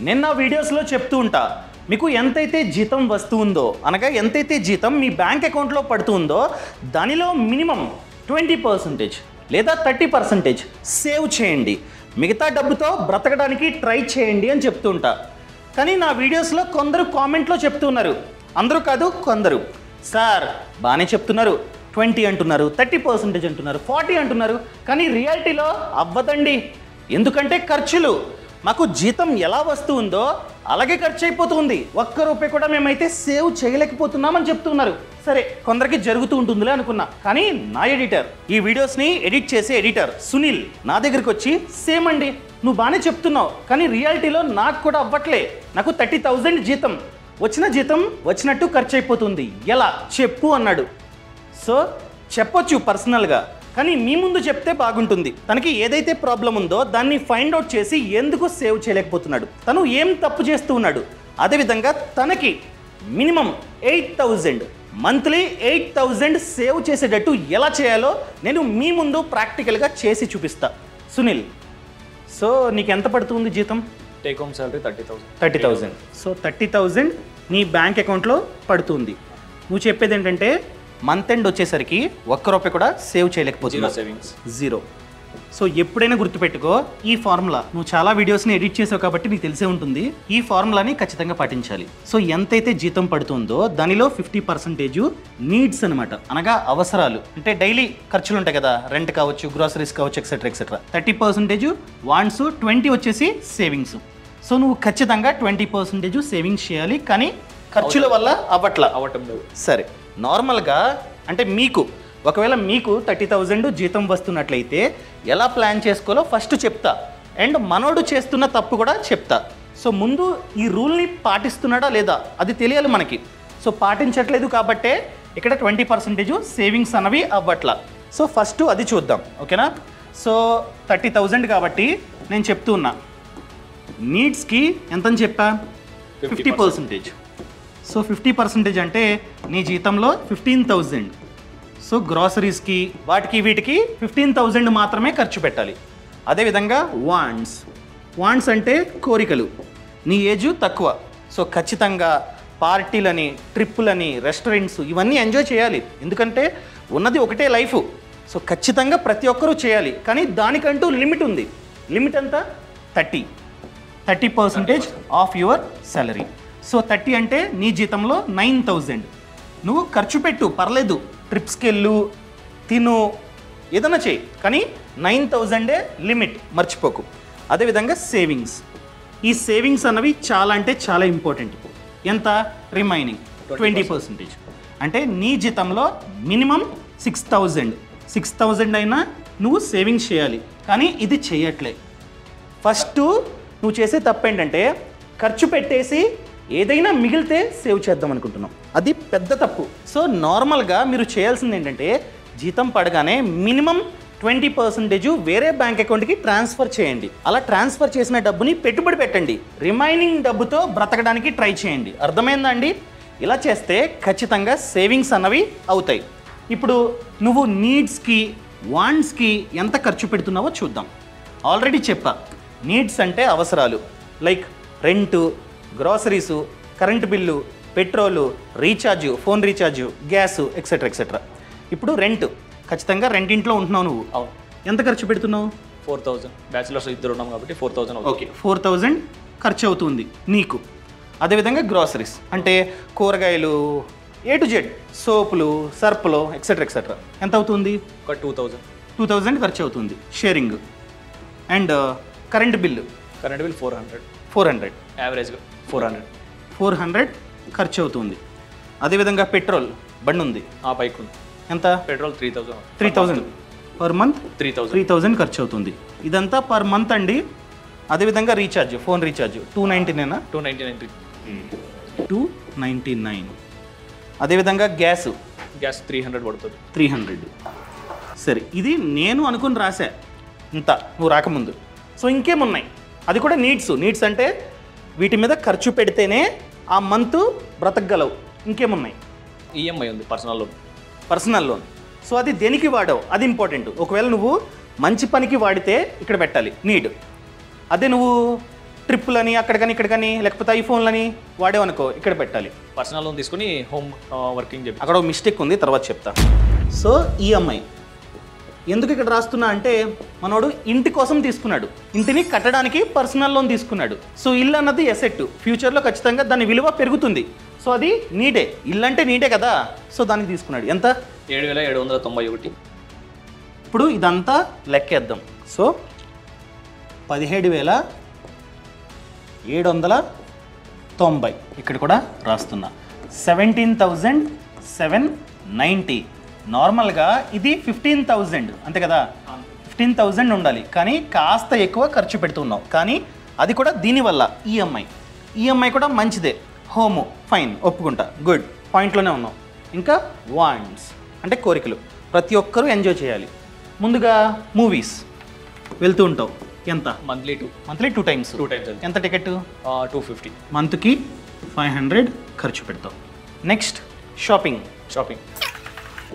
నేను నా వీడియోస్లో చెప్తూ ఉంటా, మీకు ఎంతైతే జీతం వస్తుందో అనగా ఎంతైతే జీతం మీ బ్యాంక్ అకౌంట్లో పడుతుందో దానిలో మినిమం 20% లేదా 30% సేవ్ చేయండి, మిగతా డబ్బుతో బ్రతకడానికి ట్రై చేయండి అని చెప్తూ ఉంటా. కానీ నా వీడియోస్లో కొందరు కామెంట్లో చెప్తున్నారు, అందరూ కాదు కొందరు, సార్ బాగానే చెప్తున్నారు, 20 అంటున్నారు, 30% అంటున్నారు, 40 అంటున్నారు, కానీ రియాలిటీలో అవ్వదండి. ఎందుకంటే ఖర్చులు మాకు జీతం ఎలా వస్తుందో అలాగే ఖర్చు అయిపోతుంది, ఒక్క రూపాయి కూడా మేమైతే సేవ్ చేయలేకపోతున్నామని చెప్తున్నారు. సరే కొందరికి జరుగుతూ ఉంటుందిలే అనుకున్నా, కానీ నా ఎడిటర్, ఈ వీడియోస్ని ఎడిట్ చేసే ఎడిటర్ సునీల్ నా దగ్గరికి వచ్చి సేమ్ అండి నువ్వు బాగానే చెప్తున్నావు కానీ రియాలిటీలో నాకు కూడా అవ్వట్లే, నాకు 30,000 జీతం, వచ్చిన జీతం వచ్చినట్టు ఖర్చు అయిపోతుంది, ఎలా చెప్పు అన్నాడు. సో చెప్పొచ్చు పర్సనల్గా, కానీ మీ ముందు చెప్తే బాగుంటుంది. తనకి ఏదైతే ప్రాబ్లం ఉందో దాన్ని ఫైండ్ అవుట్ చేసి ఎందుకు సేవ్ చేయలేకపోతున్నాడు, తను ఏం తప్పు చేస్తూ ఉన్నాడు, అదేవిధంగా తనకి మినిమం 8,000 మంత్లీ 8,000 సేవ్ చేసేటట్టు ఎలా చేయాలో నేను మీ ముందు ప్రాక్టికల్గా చేసి చూపిస్తా. సునీల్, సో నీకు ఎంత పడుతుంది జీతం? Take home salary 30,000. 30,000. సో 30,000 నీ బ్యాంక్ అకౌంట్లో పడుతుంది. నువ్వు చెప్పేది ఏంటంటే మంత్ ఎండ్ వచ్చేసరికి ఒక్క రూపాయి కూడా సేవ్ చేయలేకపోతున్నావు, సేవింగ్స్ జీరో. సో ఎప్పుడైనా గుర్తుపెట్టుకో, ఈ ఫార్ములా నువ్వు చాలా వీడియోస్ని ఎడిట్ చేసావు కాబట్టి నీకు తెలిసే ఉంటుంది, ఈ ఫార్ములాని ఖచ్చితంగా పాటించాలి. సో ఎంతైతే జీతం పడుతుందో దానిలో 50% నీడ్స్ అనమాట, అనగా అవసరాలు, అంటే డైలీ ఖర్చులు ఉంటాయి కదా, రెంట్ కావచ్చు, గ్రోసరీస్ కావచ్చు, ఎక్సెట్రా ఎక్సెట్రా. 30% వాంట్స్, 20 వచ్చేసి సేవింగ్స్. సో నువ్వు ఖచ్చితంగా 20% సేవింగ్స్ చేయాలి, కానీ ఖర్చుల వల్ల అవ్వటం లేదు. సరే నార్మల్గా అంటే మీకు ఒకవేళ మీకు 30,000 జీతం వస్తున్నట్లయితే ఎలా ప్లాన్ చేసుకోవాలో ఫస్ట్ చెప్తా, అండ్ మనోడు చేస్తున్న తప్పు కూడా చెప్తా. సో ముందు ఈ రూల్ని పాటిస్తున్నాడా లేదా అది తెలియాలి మనకి. సో పాటించట్లేదు కాబట్టే ఇక్కడ 20% సేవింగ్స్ అన్నవి అవ్వట్లా. సో ఫస్ట్ అది చూద్దాం, ఓకేనా? సో 30,000 కాబట్టి నేను చెప్తూ ఉన్నా, నీడ్స్కి ఎంతని చెప్పా? 50%. సో 50% అంటే నీ జీతంలో 15,000. సో గ్రాసరీస్కి వాటికి వీటికి 15,000 మాత్రమే ఖర్చు పెట్టాలి. అదేవిధంగా వాంట్స్ అంటే కోరికలు, నీ ఏజ్ తక్కువ, సో ఖచ్చితంగా పార్టీలని, ట్రిప్పులని, రెస్టారెంట్స్ ఇవన్నీ ఎంజాయ్ చేయాలి, ఎందుకంటే ఉన్నది ఒకటే లైఫ్. సో ఖచ్చితంగా ప్రతి ఒక్కరూ చేయాలి, కానీ దానికంటూ లిమిట్ ఉంది. లిమిట్ ఎంత? 30% ఆఫ్ యువర్ సాలరీ. సో 30 అంటే నీ జీతంలో 9,000 నువ్వు ఖర్చు పెట్టు, పర్లేదు, ట్రిప్స్కి వెళ్ళు, తిను, ఏదైనా చేయి, కానీ 9,000 లిమిట్, మర్చిపోకు. అదేవిధంగా సేవింగ్స్, ఈ సేవింగ్స్ అన్నవి చాలా అంటే చాలా ఇంపార్టెంట్. ఎంత? రిమైనింగ్ 20%. అంటే నీ జీతంలో మినిమం 6,000 అయినా నువ్వు సేవింగ్స్ చేయాలి, కానీ ఇది చేయట్లే. ఫస్ట్ నువ్వు చేసే తప్పు ఏంటంటే ఖర్చు పెట్టేసి ఏదైనా మిగిలితే సేవ్ చేద్దాం అనుకుంటున్నాం, అది పెద్ద తప్పు. సో నార్మల్గా మీరు చేయాల్సింది ఏంటంటే జీతం పడగానే మినిమం 20% వేరే బ్యాంక్ అకౌంట్కి ట్రాన్స్ఫర్ చేయండి. అలా ట్రాన్స్ఫర్ చేసిన డబ్బుని పెట్టుబడి పెట్టండి, రిమైనింగ్ డబ్బుతో బ్రతకడానికి ట్రై చేయండి. అర్థమైందా అండి? ఇలా చేస్తే ఖచ్చితంగా సేవింగ్స్ అన్నవి అవుతాయి. ఇప్పుడు నువ్వు నీడ్స్కి, వాంట్స్కి ఎంత ఖర్చు పెడుతున్నావో చూద్దాం. ఆల్రెడీ చెప్పా, నీడ్స్ అంటే అవసరాలు, like rent, groceries, current bill, petrol, recharge, phone recharge, gas, etcetera etcetera. ఇప్పుడు రెంట్, ఖచ్చితంగా రెంటింట్లో ఉంటున్నావు నువ్వు, ఎంత ఖర్చు పెడుతున్నావు? 4,000. బ్యాచిలర్స్ ఇద్దరు ఉన్నాం కాబట్టి 4,000. ఓకే, 4,000 ఖర్చు అవుతుంది నీకు. అదేవిధంగా గ్రాసరీస్ అంటే కూరగాయలు, A to Z, సోపులు, సర్పులు, ఎక్సెట్రా ఎక్సెట్రా, ఎంత అవుతుంది? ఒక 2,000 ఖర్చు అవుతుంది. షేరింగ్ అండ్ కరెంటు బిల్లు, 400 యావరేజ్గా 400 ఖర్చు అవుతుంది. అదేవిధంగా పెట్రోల్, బండి ఉంది, ఆ బైక్ ఉంది, ఎంత? పెట్రోల్ 3,000 పర్ మంత్, 3,000 ఖర్చు అవుతుంది. ఇదంతా పర్ మంత్ అండి. అదేవిధంగా రీఛార్జ్, ఫోన్ రీఛార్జ్ 299. 299. అదేవిధంగా గ్యాస్ 300 పడుతుంది. 300. సరే, ఇది నేను అనుకుని రాశా ఇంత నువ్వు రాకముందు. సో ఇంకేమున్నాయి? అది కూడా నీడ్స్ అంటే వీటి మీద ఖర్చు పెడితేనే ఆ మంత్ బ్రతకగలవు. ఇంకేమున్నాయి? ఈఎంఐ ఉంది, పర్సనల్ లోన్. సో అది దేనికి వాడావు అది ఇంపార్టెంట్. ఒకవేళ నువ్వు మంచి పనికి వాడితే ఇక్కడ పెట్టాలి నీడ్. అదే నువ్వు ట్రిప్పులని అక్కడికని ఇక్కడికని లేకపోతే ఐఫోన్లని వాడేవనుకో ఇక్కడ పెట్టాలి. పర్సనల్ లోన్ తీసుకుని హోమ్ వర్కింగ్ చెప్పి అక్కడ ఒక మిస్టేక్ ఉంది, తర్వాత చెప్తా. సో ఈఎంఐ ఎందుకు ఇక్కడ రాస్తున్నా అంటే మనోడు ఇంటి కోసం తీసుకున్నాడు, ఇంటిని కట్టడానికి పర్సనల్ లోన్ తీసుకున్నాడు. సో ఇల్లు అన్నది ఎసెట్, ఫ్యూచర్లో ఖచ్చితంగా దాని విలువ పెరుగుతుంది. సో అది నీడే, ఇల్లు అంటే నీడే కదా. సో దానికి తీసుకున్నాడు. ఎంత? 7,791. ఇప్పుడు ఇదంతా లెక్కేద్దాం. సో 17,790 ఇక్కడ కూడా రాస్తున్నా. 17,790. నార్మల్గా ఇది 15,000 అంతే కదా, 15,000 ఉండాలి. కానీ కాస్త ఎక్కువ ఖర్చు పెడుతున్నావు. కానీ అది కూడా దీనివల్ల ఈఎంఐ కూడా మంచిదే. హోము ఫైన్, ఒప్పుకుంటా, గుడ్, పాయింట్లోనే ఉన్నావు. ఇంకా వాంట్స్ అంటే కోరికలు, ప్రతి ఒక్కరూ ఎంజాయ్ చేయాలి. ముందుగా మూవీస్ వెళ్తూ ఉంటావు. ఎంత? Monthly 2 times. ఎంత టికెట్? 250. మంత్కి 500 ఖర్చు పెడతావు. నెక్స్ట్ షాపింగ్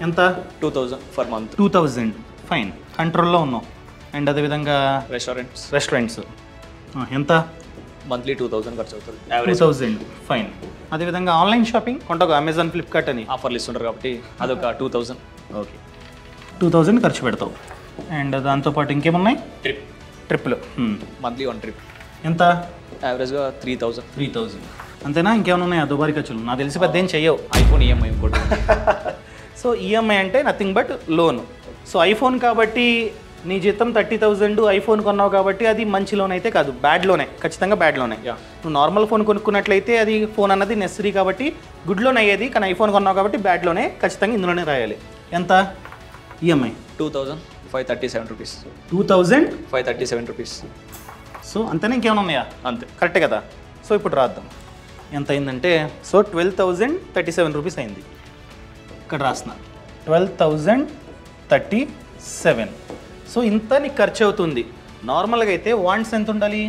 ఎంత? 2,000 ఫర్ మంత్. 2,000 ఫైన్, కంట్రోల్లో ఉన్నావు. అండ్ అదేవిధంగా రెస్టారెంట్స్ ఎంత? మంత్లీ 2,000 ఖర్చు అవుతుంది. 2,000 ఫైన్. అదేవిధంగా ఆన్లైన్ షాపింగ్ కొంటావు, అమెజాన్, ఫ్లిప్కార్ట్ అని ఆఫర్లు ఇస్తుంటారు కాబట్టి అదొక 2,000. ఓకే, 2,000 ఖర్చు పెడతావు. అండ్ దాంతోపాటు ఇంకేమున్నాయి? ట్రిప్లు మంత్లీ 1 ట్రిప్. ఎంత? యావరేజ్గా 3,000. అంతేనా? ఇంకేమైనా ఉన్నాయా దుబారీ ఖర్చులు? నాకు తెలిసి పెద్ద ఏం చెయ్యవు. ఐఫోన్ ఈఎంఐ ఇంకోటి. సో ఈఎంఐ అంటే nothing but loan. So iPhone కాబట్టి నీ జీతం 30,000, ఐఫోన్ కొన్నావు కాబట్టి అది మంచి లోన్ అయితే కాదు, బ్యాడ్ లోనే, ఖచ్చితంగా బ్యాడ్ లోనే. నువ్వు నార్మల్ ఫోన్ కొనుక్కున్నట్లయితే అది ఫోన్ అన్నది నెసరీ కాబట్టి గుడ్ లోన్ అయ్యేది. కానీ ఐఫోన్ కొన్నావు కాబట్టి బ్యాడ్ లోనే, ఖచ్చితంగా ఇందులోనే రాయాలి. ఎంత ఈఎంఐ? 2,537 రూపీస్. 2,537 రూపీస్. సో అంతేనా? ఇంకేమైనా ఉన్నాయా? అంతే, కరెక్టే కదా. సో ఇప్పుడు రాద్దాం. ఎంత అయిందంటే, సో 12,037 రూపీస్ అయింది. ఇక్కడ రాసిన 12,037. సో ఇంత నీకు ఖర్చు అవుతుంది. నార్మల్గా అయితే వాంట్స్ ఎంత ఉండాలి?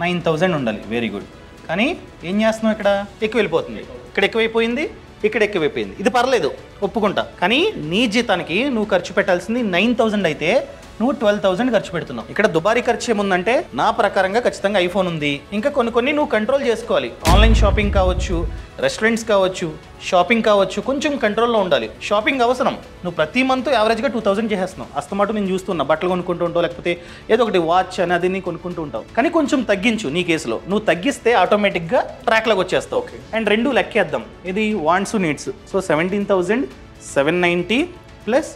9,000 ఉండాలి. Very good. కానీ ఏం చేస్తున్నావు? ఇక్కడ ఎక్కువ వెళ్ళిపోతుంది, ఇక్కడ ఎక్కువైపోయింది, ఇక్కడ ఎక్కువైపోయింది. ఇది పర్లేదు, ఒప్పుకుంటా. కానీ నీ జీతానికి నువ్వు ఖర్చు పెట్టాల్సింది 9,000 అయితే నువ్వు 12,000 ఖర్చు పెడుతున్నావు. ఇక్కడ దుబారీ ఖర్చు ఏముందంటే నా ప్రకారంగా ఖచ్చితంగా ఐఫోన్ ఉంది. ఇంకా కొన్ని నువ్వు కంట్రోల్ చేసుకోవాలి. ఆన్లైన్ షాపింగ్ కావచ్చు, రెస్టారెంట్స్ కావచ్చు, షాపింగ్ కావచ్చు, కొంచెం కంట్రోల్లో ఉండాలి. షాపింగ్ అవసరం. నువ్వు ప్రతి మంత్ యావరేజ్గా 2,000 చేసేస్తున్నావు. అస్తమాటు నేను చూస్తున్నా, బట్టలు కొనుక్కుంటూ ఉంటావు, లేకపోతే ఏదో ఒకటి వాచ్ అని అది కొనుక్కుంటూ ఉంటావు. కానీ కొంచెం తగ్గించు. నీ కేసులో నువ్వు తగ్గిస్తే ఆటోమేటిక్గా ట్రాక్లోకి వచ్చేస్తావు. అండ్ రెండు లెక్కేద్దాం. ఇది wants needs. So 17,790 plus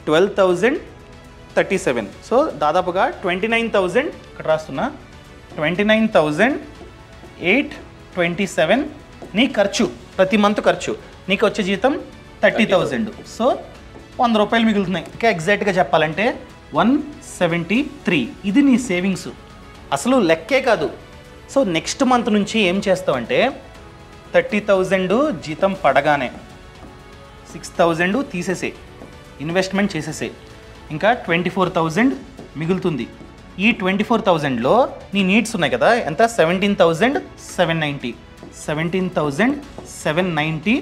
12,037. So దాదాపుగా 29,000 ఇక్కడ రాస్తున్నా. 29,827 నీ ఖర్చు, ప్రతి మంత్ ఖర్చు. నీకు వచ్చే జీతం 30,000. సో 100 రూపాయలు మిగులుతున్నాయి. ఇంకా ఎగ్జాక్ట్గా చెప్పాలంటే 173. ఇది నీ సేవింగ్స్. అసలు లెక్కే కాదు. సో నెక్స్ట్ మంత్ నుంచి ఏం చేస్తావంటే 30,000 జీతం పడగానే 6,000 తీసేసే, ఇన్వెస్ట్మెంట్ చేసేసే. ఇంకా 24,000 మిగులుతుంది. ఈ 24,000లో నీ నీడ్స్ ఉన్నాయి కదా, ఎంత? 17,790. 17,790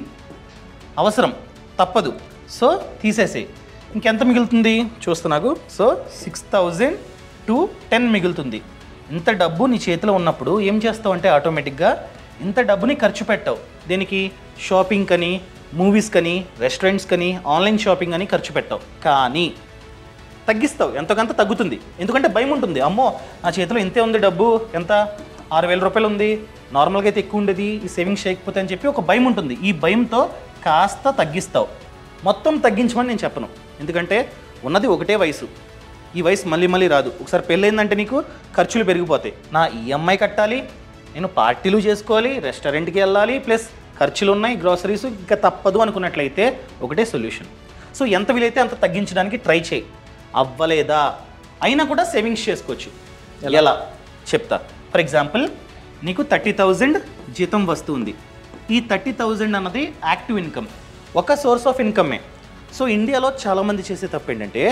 అవసరం, తప్పదు. సో తీసేసే. ఇంకెంత మిగులుతుంది చూస్తున్నాగు. సో 6,010 మిగులుతుంది. ఇంత డబ్బు నీ చేతిలో ఉన్నప్పుడు ఏం చేస్తావు అంటే ఆటోమేటిక్గా ఇంత డబ్బుని ఖర్చు పెట్టావు. దేనికి? షాపింగ్ కని, మూవీస్ కని, రెస్టారెంట్స్ కని, ఆన్లైన్ షాపింగ్ అని ఖర్చు పెట్టావు. కానీ తగ్గిస్తావు, ఎంతకంత తగ్గుతుంది. ఎందుకంటే భయం ఉంటుంది. అమ్మో నా చేతిలో ఇంతే ఉంది డబ్బు, ఎంత? 6,000 రూపాయలు ఉంది, నార్మల్గా అయితే ఎక్కువ ఉండేది, ఈ సేవింగ్స్ చేయకపోతే అని చెప్పి ఒక భయం ఉంటుంది. ఈ భయంతో కాస్త తగ్గిస్తావు. మొత్తం తగ్గించమని నేను చెప్పను, ఎందుకంటే ఉన్నది ఒకటే వయసు. ఈ వయసు మళ్ళీ రాదు. ఒకసారి పెళ్ళైందంటే నీకు ఖర్చులు పెరిగిపోతాయి. నా ఈఎంఐ కట్టాలి, నేను పార్టీలు చేసుకోవాలి, రెస్టారెంట్కి వెళ్ళాలి, ప్లస్ ఖర్చులు ఉన్నాయి, గ్రోసరీస్, ఇంకా తప్పదు అనుకున్నట్లయితే ఒకటే సొల్యూషన్. సో ఎంత వీలైతే అంత తగ్గించడానికి ట్రై చేయి. అవ్వలేదా అయినా కూడా సేవింగ్స్ చేసుకోవచ్చు. ఎలా చెప్తా. ఫర్ ఎగ్జాంపుల్ నీకు 30,000 జీతం వస్తుంది. ఈ 30,000 అన్నది యాక్టివ్ ఇన్కమ్, ఒక సోర్స్ ఆఫ్ ఇన్కమే. సో ఇండియాలో చాలామంది చేసే తప్పు ఏంటంటే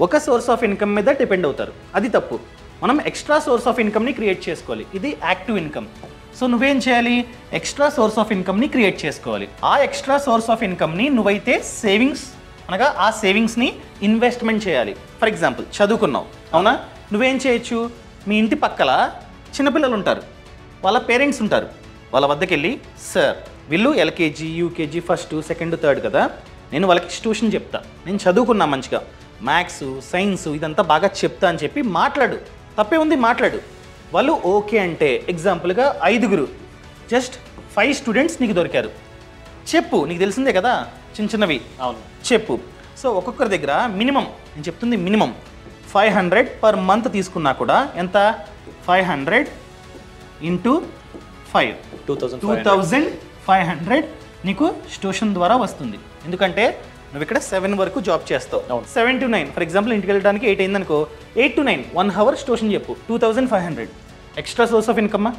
ఒక సోర్స్ ఆఫ్ ఇన్కమ్ మీద డిపెండ్ అవుతారు. అది తప్పు. మనం ఎక్స్ట్రా సోర్స్ ఆఫ్ ఇన్కమ్ని క్రియేట్ చేసుకోవాలి. ఇది యాక్టివ్ ఇన్కమ్. సో నువ్వేం చేయాలి? ఎక్స్ట్రా సోర్స్ ఆఫ్ ఇన్కమ్ని క్రియేట్ చేసుకోవాలి. ఆ ఎక్స్ట్రా సోర్స్ ఆఫ్ ఇన్కమ్ని నువ్వైతే సేవింగ్స్ అనగా ఆ సేవింగ్స్ని ఇన్వెస్ట్మెంట్ చేయాలి. ఫర్ ఎగ్జాంపుల్ చదువుకున్నావు, అవునా? నువ్వేం చేయొచ్చు? మీ ఇంటి పక్కల చిన్నపిల్లలు ఉంటారు, వాళ్ళ పేరెంట్స్ ఉంటారు. వాళ్ళ వద్దకు వెళ్ళి, సార్ వీళ్ళు LKG, UKG, first, second, third కదా, నేను వాళ్ళకి ట్యూషన్ చెప్తా, నేను చదువుకున్నా మంచిగా, మ్యాథ్స్, సైన్స్ ఇదంతా బాగా చెప్తా అని చెప్పి మాట్లాడు. తప్పే ఉంది, మాట్లాడు. వాళ్ళు ఓకే అంటే, ఎగ్జాంపుల్గా 5 జస్ట్ 5 స్టూడెంట్స్ నీకు దొరికారు, చెప్పు. నీకు తెలిసిందే కదా చిన్న చిన్నవి, అవును, చెప్పు. సో ఒక్కొక్కరి దగ్గర మినిమం, నేను చెప్తుంది మినిమం 500 పర్ మంత్ తీసుకున్నా కూడా ఎంత, 500 ఇంటూ 5 2500 నీకు ట్యూషన్ ద్వారా వస్తుంది. ఎందుకంటే నువ్వు ఇక్కడ 7 వరకు జాబ్ చేస్తావు. 7 to 9 ఫర్ ఎగ్జాంపుల్, ఇంటికి వెళ్ళడానికి 8 అయిందనుకో, 8 to 9 1 hour ట్యూషన్ చెప్పు, 2500 ఎక్స్ట్రా సోర్స్ ఆఫ్ ఇన్కమ్మా.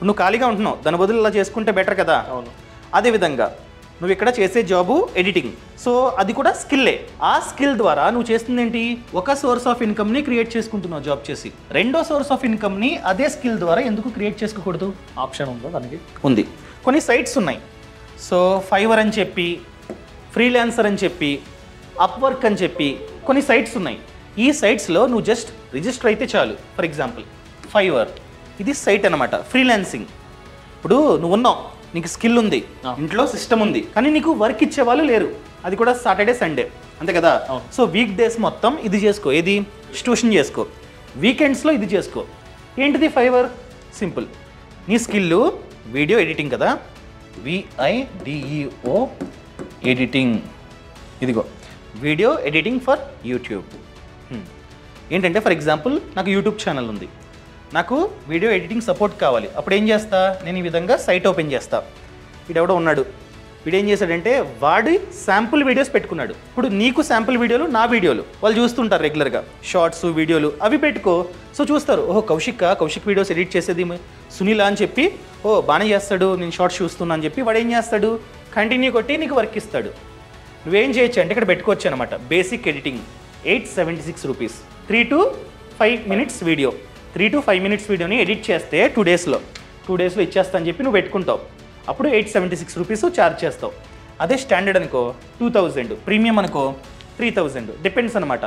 నువ్వు ఖాళీగా ఉంటున్నావు, దాని బదులు ఇలా చేసుకుంటే బెటర్ కదా. అవును. అదేవిధంగా నువ్వు ఇక్కడ చేసే జాబు ఎడిటింగ్, సో అది కూడా స్కిల్లే. ఆ స్కిల్ ద్వారా నువ్వు చేస్తుంది ఏంటి, ఒక సోర్స్ ఆఫ్ ఇన్కమ్ని క్రియేట్ చేసుకుంటున్నావు జాబ్ చేసి. రెండో సోర్స్ ఆఫ్ ఇన్కమ్ని అదే స్కిల్ ద్వారా ఎందుకు క్రియేట్ చేసుకోకూడదు? ఆప్షన్ ఉందా దానికి? ఉంది. కొన్ని సైట్స్ ఉన్నాయి. సో ఫైవర్ అని చెప్పి, ఫ్రీలాన్సర్ అని చెప్పి, అప్వర్క్ అని చెప్పి కొన్ని సైట్స్ ఉన్నాయి. ఈ సైట్స్లో నువ్వు జస్ట్ రిజిస్టర్ అయితే చాలు. ఫర్ ఎగ్జాంపుల్ ఫైవర్, ఇది సైట్ అనమాట, ఫ్రీలాన్సింగ్. ఇప్పుడు నువ్వు ఉన్నావు, నీకు స్కిల్ ఉంది, ఇంట్లో సిస్టమ్ ఉంది, కానీ నీకు వర్క్ ఇచ్చే వాళ్ళు లేరు. అది కూడా సాటర్డే, సండే, అంతే కదా. సో వీక్ డేస్ మొత్తం ఇది చేసుకో, ఏది ట్యూషన్ చేసుకో, వీకెండ్స్లో ఇది చేసుకో. ఏంటిది ఫైవర్? సింపుల్. నీ స్కిల్ వీడియో ఎడిటింగ్ కదా, VIDEO ఎడిటింగ్, ఇదిగో వీడియో ఎడిటింగ్ ఫర్ యూట్యూబ్. ఏంటంటే ఫర్ ఎగ్జాంపుల్ నాకు యూట్యూబ్ ఛానల్ ఉంది, నాకు వీడియో ఎడిటింగ్ సపోర్ట్ కావాలి. అప్పుడు ఏం చేస్తా, నేను ఈ విధంగా సైట్ ఓపెన్ చేస్తా. వీడెవడో ఉన్నాడు, వీడు ఏం చేశాడంటే వాడి శాంపుల్ వీడియోస్ పెట్టుకున్నాడు. ఇప్పుడు నీకు శాంపుల్ వీడియోలు, నా వీడియోలు వాళ్ళు చూస్తుంటారు రెగ్యులర్గా, షార్ట్స్ వీడియోలు అవి పెట్టుకో. సో చూస్తారు, ఓహో కౌశిక్ వీడియోస్ ఎడిట్ చేసేది సునీల అని చెప్పి, ఓ బాగానే చేస్తాడు, నేను షార్ట్స్ చూస్తున్నా అని చెప్పి వాడు ఏం చేస్తాడు, కంటిన్యూ కొట్టి నీకు వర్క్ ఇస్తాడు. నువ్వేం చేయొచ్చు అంటే ఇక్కడ పెట్టుకోవచ్చు అనమాట, basic editing 876 rupees, 3 to 5 minutes video. 3 to 5 minutes వీడియోని ఎడిట్ చేస్తే 2 డేస్లో ఇచ్చేస్తా అని చెప్పి నువ్వు పెట్టుకుంటావు. అప్పుడు 876 రూపీస్ ఛార్జ్ చేస్తావు. అదే స్టాండర్డ్ అనుకో 2000, ప్రీమియం అనుకో 3000, డిపెండ్స్ అనమాట.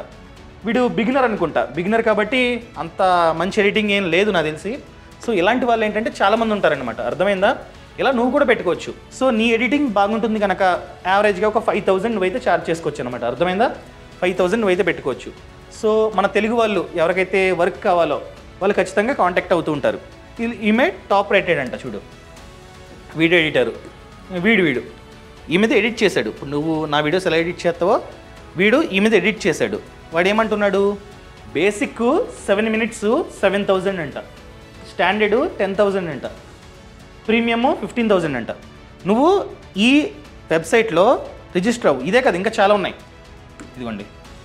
వీడు బిగినర్ అనుకుంటా, బిగినర్ కాబట్టి అంత మంచి ఎడిటింగ్ ఏం లేదు నాకు తెలిసి. సో ఇలాంటి వాళ్ళు ఏంటంటే చాలామంది ఉంటారనమాట, అర్థమైందా? ఇలా నువ్వు కూడా పెట్టుకోవచ్చు. సో నీ ఎడిటింగ్ బాగుంటుంది కనుక యావరేజ్గా ఒక 5000 నువ్వైతే ఛార్జ్ చేసుకోవచ్చు అనమాట, అర్థమైందా? 5000 నువ్వైతే పెట్టుకోవచ్చు. సో మన తెలుగు వాళ్ళు ఎవరికైతే వర్క్ కావాలో వాళ్ళు ఖచ్చితంగా కాంటాక్ట్ అవుతూ ఉంటారు. ఈమె టాప్ రేటెడ్ అంట, చూడు వీడియో ఎడిటరు, వీడు ఈ మీద ఎడిట్ చేశాడు. ఇప్పుడు నువ్వు నా వీడియోస్ ఎలా ఎడిట్ చేస్తావో వీడు ఈ మీద ఎడిట్ చేశాడు. వాడు ఏమంటున్నాడు, బేసిక్ 7 minutes 7000 అంట, స్టాండర్డ్ 10,000 అంట, ప్రీమియము 15,000 అంట. నువ్వు ఈ వెబ్సైట్లో రిజిస్టర్ అవ్వు. ఇదే కదా, ఇంకా చాలా ఉన్నాయి. ఇదిగోండి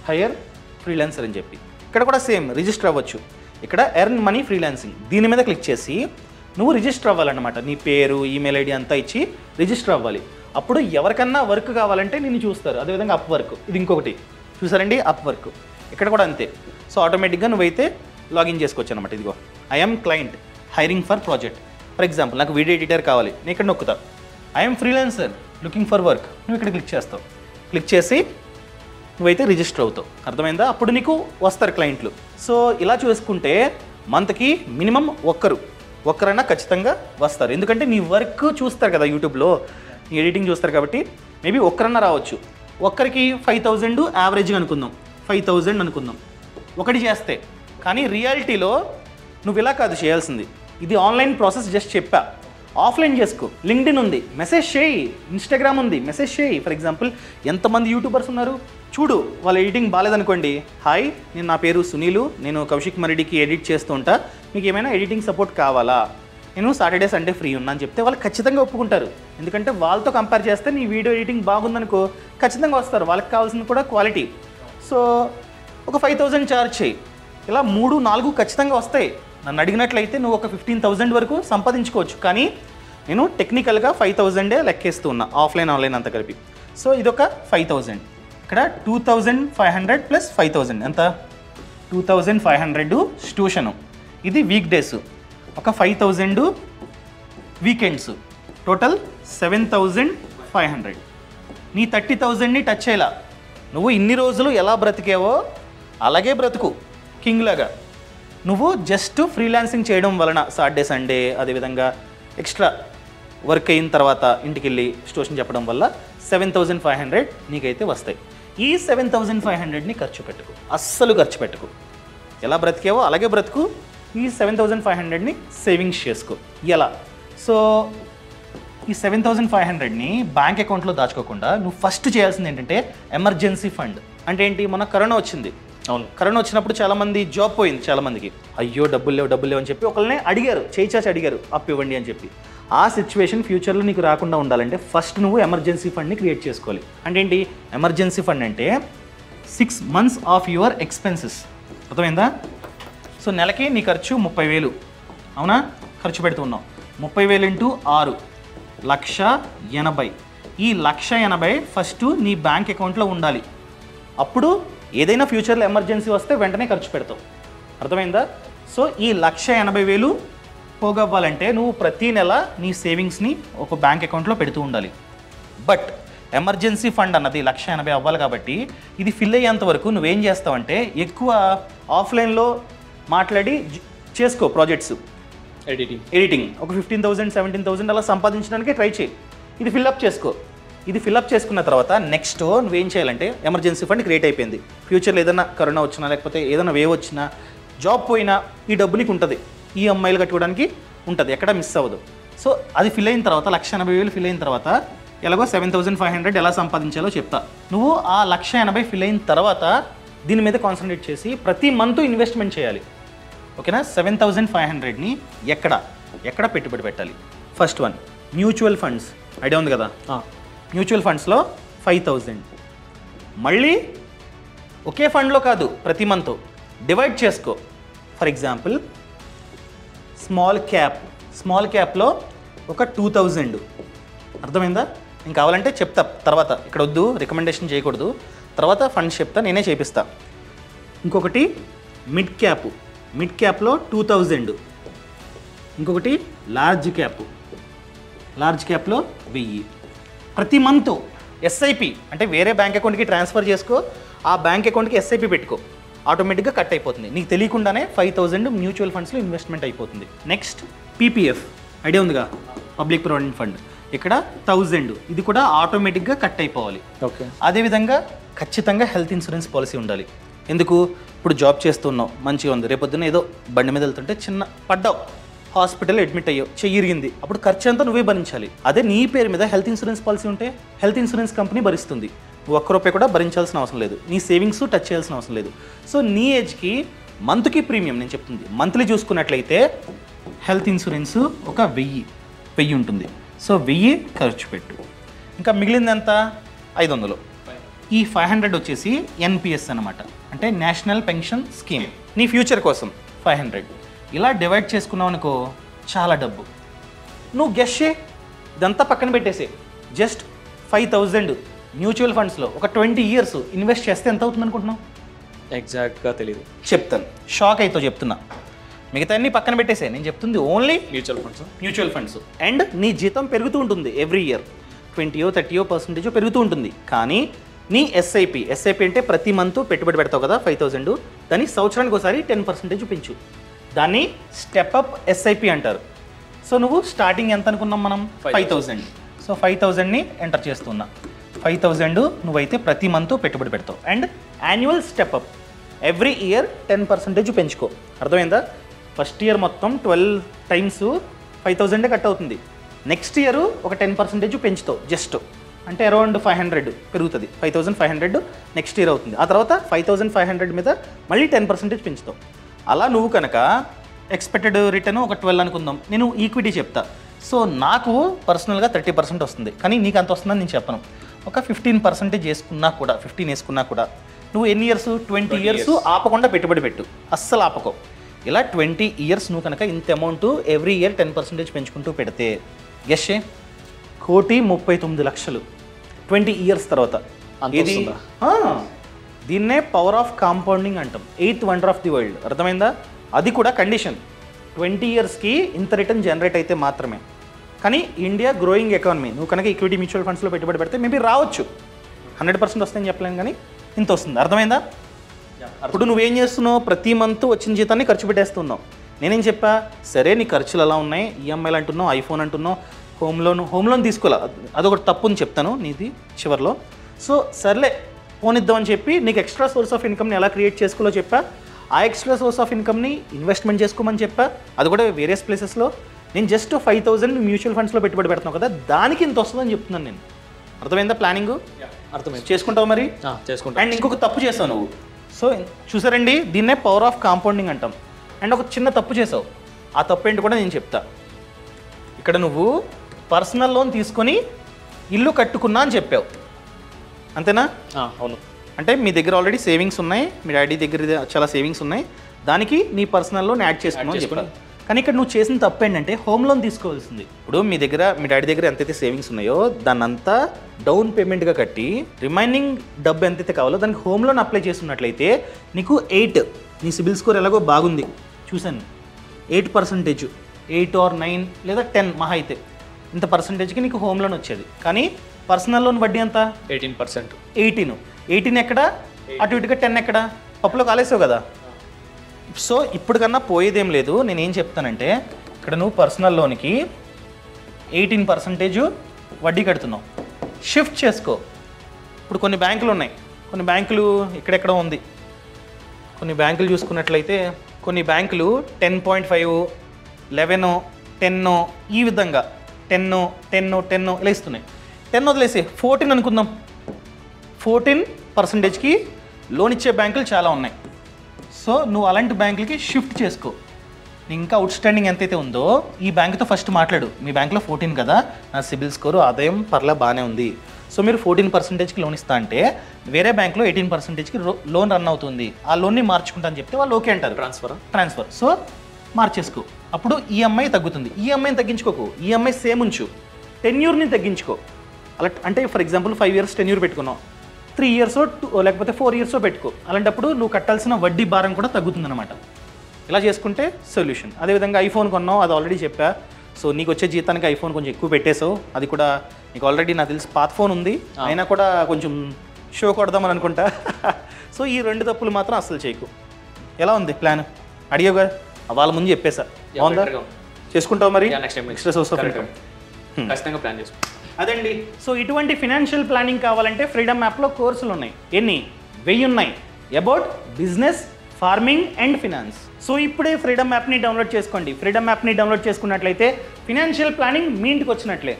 హైయర్ ఫ్రీలాన్సర్ అని చెప్పి, ఇక్కడ కూడా సేమ్ రిజిస్టర్ అవ్వచ్చు. ఇక్కడ ఎర్న్ మనీ ఫ్రీలాన్సింగ్, దీని మీద క్లిక్ చేసి నువ్వు రిజిస్టర్ అవ్వాలన్నమాట. నీ పేరు, ఈమెయిల్ ఐడి అంతా ఇచ్చి రిజిస్టర్ అవ్వాలి. అప్పుడు ఎవరికన్నా వర్క్ కావాలంటే నిన్ను చూస్తారు. అదేవిధంగా అప్ వర్క్, ఇది ఇంకొకటి చూసారండి, అప్ వర్క్ ఇక్కడ కూడా అంతే. సో ఆటోమేటిక్గా నువ్వైతే లాగిన్ చేసుకోవచ్చు అనమాట. ఇదిగో I'm client hiring for project. For example నాకు వీడియో ఎడిటర్ కావాలి, నేను ఇక్కడ నొక్కుతా, I'm freelancer looking for work, నువ్వు ఇక్కడ క్లిక్ చేస్తావు. క్లిక్ చేసి నువ్వైతే రిజిస్టర్ అవుతావు, అర్థమైందా? అప్పుడు నీకు వస్తారు క్లయింట్లు. సో ఇలా చూసుకుంటే మంత్కి మినిమం ఒక్కరైనా ఖచ్చితంగా వస్తారు. ఎందుకంటే నీ వర్క్ చూస్తారు కదా యూట్యూబ్లో, నీ ఎడిటింగ్ చూస్తారు కాబట్టి మేబీ ఒక్కరన్నా రావచ్చు. ఒక్కరికి 5000 యావరేజ్గా అనుకుందాం, 5000 అనుకుందాం ఒకటి చేస్తే. కానీ రియాలిటీలో నువ్వు ఇలా కాదు చేయాల్సింది, ఇది ఆన్లైన్ ప్రాసెస్ జస్ట్ చెప్పా. ఆఫ్లైన్ చేసుకో, లింక్డ్ఇన్ ఉంది, మెసేజ్ చేయి, ఇన్స్టాగ్రామ్ ఉంది, మెసేజ్ చేయి. ఫర్ ఎగ్జాంపుల్ ఎంతమంది యూట్యూబర్స్ ఉన్నారు చూడు, వాళ్ళ ఎడిటింగ్ బాగాలేదనుకోండి, హాయ్ నా పేరు సునీలు, నేను కౌశిక్ మరిడికి ఎడిట్ చేస్తూ ఉంటా, మీకు ఏమైనా ఎడిటింగ్ సపోర్ట్ కావాలా, నేను సాటర్డే సండే ఫ్రీ ఉన్నా అని చెప్తే వాళ్ళు ఖచ్చితంగా ఒప్పుకుంటారు. ఎందుకంటే వాళ్ళతో కంపేర్ చేస్తే నీ వీడియో ఎడిటింగ్ బాగుందనుకో ఖచ్చితంగా వస్తారు, వాళ్ళకి కావాల్సింది కూడా క్వాలిటీ. సో ఒక 5000 ఛార్జ్ చేయి, ఇలా 3-4 ఖచ్చితంగా వస్తాయి. నన్ను అడిగినట్లయితే నువ్వు ఒక 15,000 వరకు సంపాదించుకోవచ్చు. కానీ నేను టెక్నికల్గా 5000 లెక్కేస్తూ ఉన్నా, ఆఫ్లైన్ ఆన్లైన్ అంతా కలిపి. సో ఇదొక 5000, ఇక్కడ 2500 ప్లస్ 5000 ఎంత, 2500 ట్యూషను, ఇది వీక్ డేస్, ఒక 5000 వీకెండ్స్, టోటల్ 7500. నీ 30,000ని టచ్ అయ్యేలా నువ్వు ఇన్ని రోజులు ఎలా బ్రతికేవో అలాగే బ్రతుకు కింగ్ లాగా. నువ్వు జస్ట్ ఫ్రీలాన్సింగ్ చేయడం వలన సాటర్డే సండే అదేవిధంగా ఎక్స్ట్రా వర్క్ అయిన తర్వాత ఇంటికి వెళ్ళి స్టోషన్ చెప్పడం వల్ల 7,500 నీకైతే వస్తాయి. ఈ 7,500ని ఖర్చు పెట్టుకు, అస్సలు ఖర్చు పెట్టుకు. ఎలా బ్రతికేవో అలాగే బ్రతుకు. ఈ 7,500ని సేవింగ్స్ చేసుకో. ఎలా? సో ఈ 7,500ని బ్యాంక్ అకౌంట్లో దాచుకోకుండా నువ్వు ఫస్ట్ చేయాల్సింది ఏంటంటే ఎమర్జెన్సీ ఫండ్. అంటే ఏంటి, మన కరోనా వచ్చింది. అవును. కరోనా వచ్చినప్పుడు చాలామంది జాబ్ పోయింది. చాలామందికి అయ్యో డబ్బులు లేవు అని చెప్పి ఒకళ్ళనే అడిగారు, చేయి చాచి అడిగారు అప్పు ఇవ్వండి అని చెప్పి. ఆ సిచ్యువేషన్ ఫ్యూచర్లో నీకు రాకుండా ఉండాలంటే ఫస్ట్ నువ్వు ఎమర్జెన్సీ ఫండ్ని క్రియేట్ చేసుకోవాలి. అంటే ఏంటి ఎమర్జెన్సీ ఫండ్ అంటే 6 months ఆఫ్ యువర్ ఎక్స్పెన్సెస్. అర్థమైందా? సో నెలకి నీ ఖర్చు 30,000, అవునా? ఖర్చు పెడుతున్నావు. 30,000 × 6 1,80,000. ఈ 1,80,000 ఫస్ట్ నీ బ్యాంక్ అకౌంట్లో ఉండాలి. అప్పుడు ఏదైనా ఫ్యూచర్లో ఎమర్జెన్సీ వస్తే వెంటనే ఖర్చు పెడతావు. అర్థమైందా? సో ఈ 1,80,000 పోగవ్వాలంటే నువ్వు ప్రతీ నెల నీ సేవింగ్స్ని ఒక బ్యాంక్ అకౌంట్లో పెడుతూ ఉండాలి. బట్ ఎమర్జెన్సీ ఫండ్ అన్నది 1,80,000 అవ్వాలి కాబట్టి ఇది ఫిల్ అయ్యేంత వరకు నువ్వేం చేస్తావంటే ఎక్కువ ఆఫ్లైన్లో మాట్లాడి చేసుకో ప్రాజెక్ట్స్, ఎడిటింగ్ ఒక 15,000 17,000 అలా సంపాదించడానికి ట్రై చేయి. ఇది ఫిల్అప్ చేసుకో. ఇది ఫిల్అప్ చేసుకున్న తర్వాత నెక్స్ట్ నువ్వేం చేయాలంటే ఎమర్జెన్సీ ఫండ్ క్రియేట్ అయిపోయింది. ఫ్యూచర్లో ఏదైనా కరోనా వచ్చినా లేకపోతే ఏదైనా వేవ్ వచ్చినా జాబ్ పోయినా ఈ డబ్బు నీకు ఉంటుంది, ఈఎంఐలు కట్టుకోవడానికి ఉంటుంది, ఎక్కడ మిస్ అవ్వదు. సో అది ఫిల్ అయిన తర్వాత 1,80,000 ఫిల్ అయిన తర్వాత ఎలాగో 7,500 ఎలా సంపాదించాలో చెప్తా. నువ్వు ఆ 1,80,000 ఫిల్ అయిన తర్వాత దీని మీద కాన్సన్ట్రేట్ చేసి ప్రతి మంత్ ఇన్వెస్ట్మెంట్ చేయాలి. ఓకేనా? 7,500ని ఎక్కడ పెట్టుబడి పెట్టాలి? First one mutual funds. Idea ఉంది కదా? మ్యూచువల్ ఫండ్స్లో 5,000. మళ్ళీ ఒకే ఫండ్లో కాదు, ప్రతి మంత్ డివైడ్ చేసుకో. ఫర్ ఎగ్జాంపుల్ స్మాల్ క్యాప్లో ఒక 2,000. అర్థమైందా? ఇంకా కావాలంటే చెప్తా తర్వాత, ఇక్కడ వద్దు, రికమెండేషన్ చేయకూడదు. తర్వాత ఫండ్స్ చెప్తా, నేనే చేపిస్తా. ఇంకొకటి మిడ్ క్యాప్లో 2,000. ఇంకొకటి లార్జ్ క్యాప్లో 1,000. ప్రతి మంత్ ఎస్ఐపి అంటే వేరే బ్యాంక్ అకౌంట్కి ట్రాన్స్ఫర్ చేసుకో, ఆ బ్యాంక్ అకౌంట్కి ఎస్ఐపి పెట్టుకో, ఆటోమేటిక్గా కట్ అయిపోతుంది. నీకు తెలియకుండానే 5,000 మ్యూచువల్ ఫండ్స్లో ఇన్వెస్ట్మెంట్ అయిపోతుంది. నెక్స్ట్ పీపీఎఫ్ ఐడియా ఉందిగా, పబ్లిక్ ప్రావిడెంట్ ఫండ్. ఇక్కడ 1,000. ఇది కూడా ఆటోమేటిక్గా కట్ అయిపోవాలి. ఓకే. అదేవిధంగా ఖచ్చితంగా హెల్త్ ఇన్సూరెన్స్ పాలసీ ఉండాలి. ఎందుకు? ఇప్పుడు జాబ్ చేస్తున్నావు, మంచిగా ఉంది, రేపొద్దున ఏదో బండి మీద వెళ్తుంటే చిన్న పడ్డావు, హాస్పిటల్ అడ్మిట్ అయ్యావు, చెయ్యి ఇరిగింది, అప్పుడు ఖర్చు అంతా నువ్వే భరించాలి. అదే నీ పేరు మీద హెల్త్ ఇన్సూరెన్స్ పాలసీ ఉంటే హెల్త్ ఇన్సూరెన్స్ కంపెనీ భరిస్తుంది. నువ్వు ₹1 కూడా భరించాల్సిన అవసరం లేదు, నీ సేవింగ్స్ టచ్ చేయాల్సిన అవసరం లేదు. సో నీ ఏజ్కి మంత్కి ప్రీమియం నేను చెప్తుంది, మంత్లీ చూసుకున్నట్లయితే హెల్త్ ఇన్సూరెన్స్ ఒక 1,000 ఉంటుంది. సో 1,000 ఖర్చు పెట్టు. ఇంకా మిగిలింది ఎంత? 500. ఈ 500 వచ్చేసి ఎన్పిఎస్ అనమాట, అంటే నేషనల్ పెన్షన్ స్కీమ్. నీ ఫ్యూచర్ కోసం 500. ఇలా డివైడ్ చేసుకున్నావు అనుకో, చాలా డబ్బు. నువ్వు గెస్ చే, ఇదంతా పక్కన పెట్టేసే. జస్ట్ 5,000 మ్యూచువల్ ఫండ్స్లో ఒక 20 years ఇన్వెస్ట్ చేస్తే ఎంత అవుతుంది అనుకుంటున్నావు? ఎగ్జాక్ట్గా తెలియదు. చెప్తాను, షాక్ అయితే చెప్తున్నా. మిగతా అన్ని పక్కన పెట్టేసే, నేను చెప్తుంది ఓన్లీ మ్యూచువల్ ఫండ్స్. అండ్ నీ జీతం పెరుగుతూ ఉంటుంది ఎవ్రీ ఇయర్, 20-30% పెరుగుతూ ఉంటుంది. కానీ నీ ఎస్ఐపి అంటే ప్రతి మంత్ పెట్టుబడి పెడతావు కదా 5,000, దాన్ని సంవత్సరానికి ఒకసారి 10% పెంచు. దాన్ని స్టెప్అప్ ఎస్ఐపి అంటారు. సో నువ్వు స్టార్టింగ్ ఎంత అనుకున్నాం మనం? 5,000. సో 5,000ని ఎంటర్ చేస్తున్నా. 5,000 నువ్వైతే ప్రతి మంత్ పెట్టుబడి పెడతావు. And annual step up every year 10% పెంచుకో. అర్థమైందా? ఫస్ట్ ఇయర్ మొత్తం 12 times 5,000 కట్ అవుతుంది. నెక్స్ట్ ఇయర్ ఒక 10% పెంచుతావు జస్ట్, అంటే అరౌండ్ 500 పెరుగుతుంది. 5,500 నెక్స్ట్ ఇయర్ అవుతుంది. ఆ తర్వాత 5,500 మీద మళ్ళీ 10% పెంచుతావు. అలా నువ్వు కనుక ఎక్స్పెక్టెడ్ రిటర్న్ ఒక 12 అనుకుందాం. నేను ఈక్విటీ చెప్తా. సో నాకు పర్సనల్గా 30% వస్తుంది, కానీ నీకు అంత వస్తుందని నేను చెప్పను. ఒక 15% చేసుకున్నా కూడా, 15 వేసుకున్నా కూడా నువ్వు ఎన్ని ఇయర్స్? 20 years ఆపకుండా పెట్టుబడి పెట్టు, అస్సలు ఆపకో. ఇలా 20 years నువ్వు కనుక ఇంత అమౌంట్ ఎవ్రీ ఇయర్ 10% పెంచుకుంటూ పెడితే గెస్ 1,39,00,000 20 years తర్వాత. ఇది దీన్నే పవర్ ఆఫ్ కాంపౌండింగ్ అంటాం, 8th wonder of the world. అర్థమైందా? అది కూడా కండిషన్ 20 yearsకి ఇంత రిటర్న్ జనరేట్ అయితే మాత్రమే. కానీ ఇండియా గ్రోయింగ్ ఎకానమీ, నువ్వు కనుక ఈక్విటీ మ్యూచువల్ ఫండ్స్లో పెట్టుబడి పెడితే మేబీ రావచ్చు, 100% వస్తుందని చెప్పలేను, కానీ ఇంత వస్తుంది. అర్థమైందా? ఇప్పుడు నువ్వేం చేస్తున్నావు, ప్రతి మంత్ వచ్చిన జీతాన్ని ఖర్చు పెట్టేస్తున్నావు. నేనేం చెప్పా, సరే నీ ఖర్చులు ఎలా ఉన్నాయి, ఈఎంఐలు అంటున్నావు, ఐఫోన్ అంటున్నావు, హోమ్ లోన్ తీసుకోలే, అదొకటి తప్పు అని చెప్తాను నీది చివరిలో. సో సర్లే ఫోన్ ఇద్దామని చెప్పి నీకు ఎక్స్ట్రా సోర్స్ ఆఫ్ ఇన్కమ్ని ఎలా క్రియేట్ చేసుకోవాలో చెప్పా. ఆ ఎక్స్ట్రా సోర్స్ ఆఫ్ ఇన్కమ్ని ఇన్వెస్ట్మెంట్ చేసుకోమని చెప్పా, అది కూడా వేరియస్ ప్లేసెస్లో. నేను జస్ట్ 5,000 మ్యూచువల్ ఫండ్స్లో పెట్టుబడి పెడుతున్నావు కదా, దానికి ఇంత వస్తుందని చెప్తున్నాను నేను. అర్థమైందా ప్లానింగ్? అర్థమైంది. చేసుకుంటావు మరి? చేసుకుంటా. అండ్ ఇంకొక తప్పు చేసావు నువ్వు. సో చూసారండి, దీన్నే పవర్ ఆఫ్ కాంపౌండింగ్ అంటాం. అండ్ ఒక చిన్న తప్పు చేసావు. ఆ తప్పు ఏంటి కూడా నేను చెప్తా. ఇక్కడ నువ్వు పర్సనల్ లోన్ తీసుకొని ఇల్లు కట్టుకున్నా అని చెప్పావు, అంతేనా? అవును. అంటే మీ దగ్గర ఆల్రెడీ సేవింగ్స్ ఉన్నాయి, మీ డాడీ దగ్గర చాలా సేవింగ్స్ ఉన్నాయి, దానికి నీ పర్సనల్ లోన్ యాడ్ చేసుకున్నావు అని చెప్పావు. కానీ ఇక్కడ నువ్వు చేసిన తప్పు ఏంటంటే హోమ్ లోన్ తీసుకోవాల్సింది. ఇప్పుడు మీ డాడీ దగ్గర ఎంతైతే సేవింగ్స్ ఉన్నాయో దాన్ని అంతా డౌన్ పేమెంట్గా కట్టి రిమైనింగ్ డబ్బు ఎంతైతే కావాలో దానికి హోమ్ లోన్ అప్లై చేస్తున్నట్లయితే నీకు 8, నీ సిబిల్ స్కోర్ ఎలాగో బాగుంది చూశాను, 8%, 8 or 9 లేదా 10 మహా అయితే ఇంత పర్సంటేజ్కి నీకు హోమ్ లోన్ వచ్చేది. కానీ పర్సనల్ లోన్ వడ్డీ ఎంత? 18%. 18 ఎక్కడ, అటు ఇటుగా 10 ఎక్కడ, పప్పులో కాలేసావు కదా. సో ఇప్పుడు కన్నా పోయేదేం లేదు. నేనేం చెప్తానంటే ఇక్కడ నువ్వు పర్సనల్ లోన్కి 18% వడ్డీ కడుతున్నావు, షిఫ్ట్ చేసుకో. ఇప్పుడు కొన్ని బ్యాంకులు ఉన్నాయి, కొన్ని బ్యాంకులు ఇక్కడెక్కడ ఉంది, కొన్ని బ్యాంకులు చూసుకున్నట్లయితే కొన్ని బ్యాంకులు 10.5, 11, 10 ఈ విధంగా 10 ఇలా ఇస్తున్నాయి. 10 వదిలేసి 14 అనుకుందాం. 14%కి లోన్ ఇచ్చే బ్యాంకులు చాలా ఉన్నాయి. సో నువ్వు అలాంటి బ్యాంకులకి షిఫ్ట్ చేసుకో. ఇంకా అవుట్ స్టాండింగ్ ఎంతైతే ఉందో ఈ బ్యాంకుతో ఫస్ట్ మాట్లాడు. మీ బ్యాంకులో 14 కదా, నా సిబిల్ స్కోరు ఆదాయం పర్లా బాగానే ఉంది, సో మీరు 14%కి లోన్ ఇస్తా అంటే వేరే బ్యాంకులో 18%కి లోన్ రన్ అవుతుంది, ఆ లోన్ని మార్చుకుంటా అని చెప్తే వాళ్ళు ఓకే అంటారు. ట్రాన్స్ఫర్. సో మార్చేసుకో, అప్పుడు ఈఎంఐ తగ్గుతుంది. ఈఎంఐని తగ్గించుకోకు, ఈఎంఐ సేమ్ ఉంచు, టెన్యూర్ని తగ్గించుకో. అలా అంటే ఫర్ ఎగ్జాంపుల్ 5 years టెన్యూర్ పెట్టుకున్నావు, 3 years లేకపోతే 4 years పెట్టుకో. అలాంటప్పుడు నువ్వు కట్టాల్సిన వడ్డీ భారం కూడా తగ్గుతుందన్నమాట. ఇలా చేసుకుంటే సొల్యూషన్. అదేవిధంగా ఐఫోన్ కొన్నావు, అది ఆల్రెడీ చెప్పా. సో నీకు వచ్చే జీతానికి ఐఫోన్ కొంచెం ఎక్కువ పెట్టేసావు, అది కూడా నీకు ఆల్రెడీ నాకు తెలిసి పాత ఫోన్ ఉంది, అయినా కూడా కొంచెం షో కొడదామని అనుకుంటా. సో ఈ 2 తప్పులు మాత్రం అస్సలు చేయకు. ఎలా ఉంది ప్లాన్? అడిగావుగా, వాళ్ళ ముందు చెప్పేసా, బాగుందా? చేసుకుంటావు మరి ఎక్స్ట్రా సోర్స్ ఆఫ్ ఇన్కమ్? ఖచ్చితంగా ప్లాన్ చేసుకో. అదండి. సో ఇటువంటి ఫినాన్షియల్ ప్లానింగ్ కావాలంటే ఫ్రీడమ్ యాప్లో కోర్సులు ఉన్నాయి. ఎన్ని? 1000 ఉన్నాయి, about business, farming and finance. So ఇప్పుడే ఫ్రీడమ్ యాప్ని డౌన్లోడ్ చేసుకోండి. ఫ్రీడమ్ యాప్ని డౌన్లోడ్ చేసుకున్నట్లయితే ఫినాన్షియల్ ప్లానింగ్ మీ ఇంటికి వచ్చినట్లే.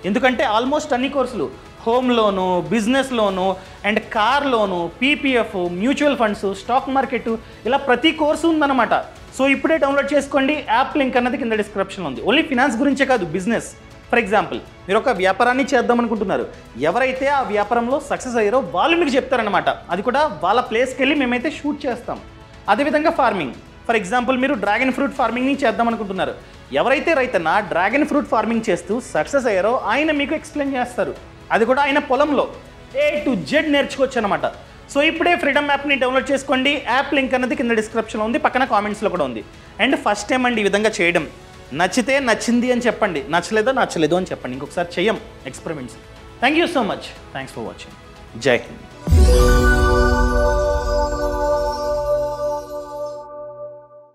ఎందుకంటే ఆల్మోస్ట్ అన్ని కోర్సులు, home loan, business loan and car loan, PPF, mutual funds, stock market, ఇలా ప్రతి కోర్సు ఉందన్నమాట. సో ఇప్పుడే డౌన్లోడ్ చేసుకోండి. యాప్ లింక్ అన్నది కింద డిస్క్రిప్షన్లో ఉంది. ఓన్లీ ఫినాన్స్ గురించే కాదు, బిజినెస్. ఫర్ ఎగ్జాంపుల్ మీరు ఒక వ్యాపారాన్ని చేద్దాం అనుకుంటున్నారు, ఎవరైతే ఆ వ్యాపారంలో సక్సెస్ అయ్యారో వాళ్ళు మీకు చెప్తారనమాట. అది కూడా వాళ్ళ ప్లేస్కి వెళ్ళి మేమైతే షూట్ చేస్తాం. అదేవిధంగా ఫార్మింగ్, ఫర్ ఎగ్జాంపుల్ మీరు డ్రాగన్ ఫ్రూట్ ఫార్మింగ్ని చేద్దాం అనుకుంటున్నారు, ఎవరైతే రైతన్న డ్రాగన్ ఫ్రూట్ ఫార్మింగ్ చేస్తూ సక్సెస్ అయ్యారో ఆయన మీకు ఎక్స్ప్లెయిన్ చేస్తారు. అది కూడా ఆయన పొలంలో A to Z నేర్చుకోవచ్చు అనమాట. సో ఇప్పుడే ఫ్రీడమ్ యాప్ని డౌన్లోడ్ చేసుకోండి. యాప్ లింక్ అన్నది కింద డిస్క్రిప్షన్లో ఉంది, పక్కన కామెంట్స్లో కూడా ఉంది. అండ్ ఫస్ట్ టైం అండి ఈ విధంగా చేయడం. నచ్చితే నచ్చింది అని చెప్పండి, నచ్చలేదు అని చెప్పండి. ఇంకొకసారి చెయ్యం experiments. Thank you so much. Thanks for watching. జై హింద్.